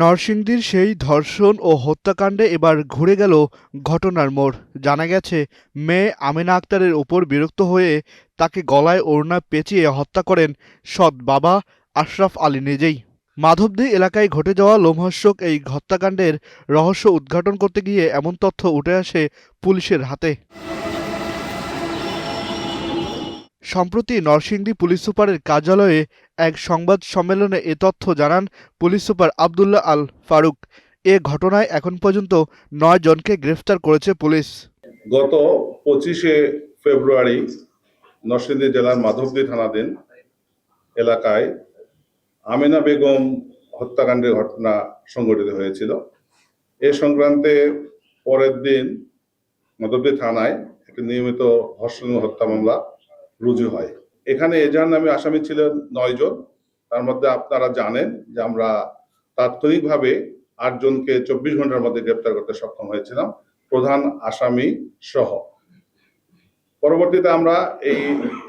নরসিংদীর সেই ধর্ষণ ও হত্যাকাণ্ডে এবার ঘুরে গেল ঘটনার মোড়। জানা গেছে, মেয়ে আমেনা আক্তারের ওপর বিরক্ত হয়ে তাকে গলায় ওড়না পেঁচিয়ে হত্যা করেন সৎ বাবা আশরাফ আলী নিজেই। মাধবদী এলাকায় ঘটে যাওয়া লোমহর্ষক এই হত্যাকাণ্ডের রহস্য উদ্ঘাটন করতে গিয়ে এমন তথ্য উঠে আসে পুলিশের হাতে। সম্প্রতি নরসিংদী পুলিশ সুপারের কার্যালয়ে এক সংবাদ সম্মেলনে এ তথ্য জানান পুলিশ সুপার আবদুল্লাহ আল ফারুক। এ ঘটনায় এখন পর্যন্ত ৯ জনকে গ্রেফতার করেছে পুলিশ। গত 25শে ফেব্রুয়ারি নরসিংদী জেলার মাধবদী থানাধীন এলাকায় আমেনা বেগম হত্যাকাণ্ডের ঘটনা সংঘটিত হয়েছিল। এ সংক্রান্তে পরের দিন মাধবদী থানায় একটি নিয়মিত ধর্ষণ হত্যা মামলা রুজু হয়। এখানে এজাহার নামে আসামি ছিলেন ৯ জন। তার মধ্যে আপনারা জানেন যে আমরা তাৎক্ষণিকভাবে ৮ জনকে ২৪ ঘন্টার মধ্যে গ্রেপ্তার করতে সক্ষম হয়েছিলাম, প্রধান আসামি সহ। পরবর্তীতে আমরা এই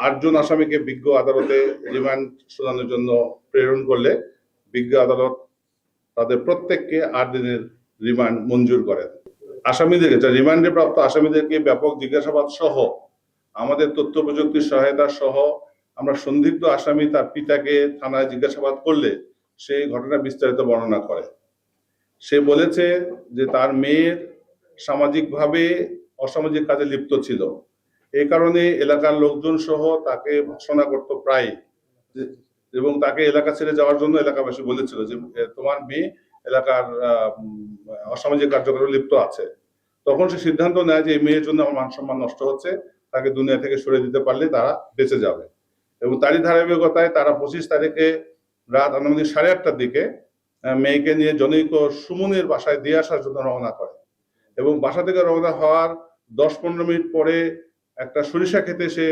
৮ জন আসামিকে বিজ্ঞ আদালতে রিমান্ড শুনানির জন্য প্রেরণ করলে বিজ্ঞ আদালত তাদের প্রত্যেককে ৮ দিনের রিমান্ড মঞ্জুর করেন। আসামিদেরকে, যা রিমান্ডে প্রাপ্ত আসামিদেরকে ব্যাপক জিজ্ঞাসাবাদ সহ আমাদের তথ্য প্রযুক্তির সহায়তা সহ আমরা সন্দিগ্ধ আসামি তার পিতাকে থানায় জিজ্ঞাসাবাদ করলে সেই ঘটনা বিস্তারিত বর্ণনা করে। সে বলেছে যে তার মেয়ের সামাজিকভাবে অসামাজিক কাজে লিপ্ত ছিল, এই কারণে এলাকার লোকজন সহ তাকে ভৎসনা করত প্রায়, এবং তাকে এলাকা ছেড়ে যাওয়ার জন্য এলাকাবাসী বলেছিল যে তোমার মেয়ে এলাকার অসামাজিক কার্যক্রমে লিপ্ত আছে। তখন সে সিদ্ধান্ত নেয় যে এই মেয়ের জন্য আমার মান সম্মান নষ্ট হচ্ছে, তাকে দুনিয়া থেকে সরে দিতে পারলে তারা বেঁচে যাবে। এবং তারই ধারাবাহিকতায় তারা ২৫ তারিখে রাত আনুমানিক ৮:৩০টার দিকে মেয়েকে নিয়ে জনৈক সুমনের বাসায় দিয়ে আসার জন্য রওনা করে। এবং বাসা থেকে রওনা হওয়ার ১০-১৫ মিনিট পরে একটা সরিষা খেতে সে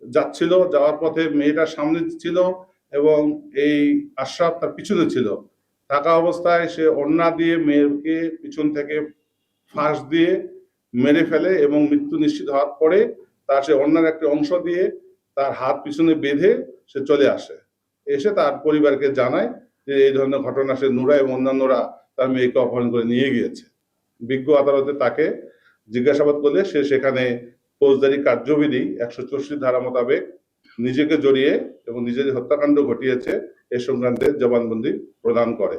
যাচ্ছিল, যাওয়ার পথে মেয়েটার সামনে ছিল এবং এই আশরাফ তার পিছনে ছিল। থাকা অবস্থায় সে ওড়না দিয়ে মেয়েকে পিছন থেকে ফাঁস দিয়ে মেরে ফেলে এবং মৃত্যু নিশ্চিত হওয়ার পরে তার সে ওড়নার একটি অংশ দিয়ে তার হাত পিছনে বেঁধে সে চলে আসে। এসে তার পরিবারকে জানায় যে এই ধরনের ঘটনা সে নুরা এবং অন্যান্যরা তার মেয়েকে অপহরণ করে নিয়ে গিয়েছে। বিজ্ঞ আদালতে তাকে জিজ্ঞাসাবাদ করলে সে সেখানে ফৌজদারি কার্যবিধি ১৬৪ ধারা মোতাবেক নিজেকে জড়িয়ে এবং নিজের হত্যাকাণ্ড ঘটিয়েছে এ সংক্রান্তে জবানবন্দি প্রদান করে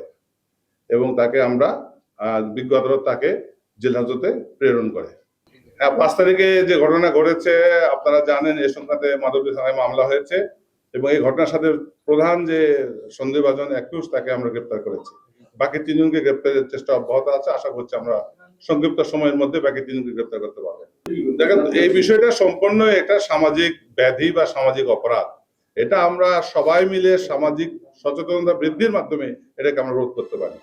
এবং তাকে আমরা বিজ্ঞ আদালত তাকে জেল হাজতে প্রেরণ করে। ৫ তারিখে যে ঘটনা ঘটেছে আপনারা জানেন, এ সংক্রান্তে মাধবদী থানায় মামলা হয়েছে এবং এই ঘটনার সাথে প্রধান যে সন্দেহভাজন অ্যাকিউজ তাকে আমরা গ্রেপ্তার করেছি। বাকি ৩ জনকে গ্রেপ্তারের চেষ্টা অব্যাহত আছে। আশা করছি আমরা সংক্ষিপ্ত সময়ের মধ্যে বাকি ৩ জনকে গ্রেপ্তার করতে পারবো। দেখেন, এই বিষয়টা সম্পূর্ণ একটা সামাজিক ব্যাধি বা সামাজিক অপরাধ। এটা আমরা সবাই মিলে সামাজিক সচেতনতা বৃদ্ধির মাধ্যমে এটাকে আমরা রোধ করতে পারি।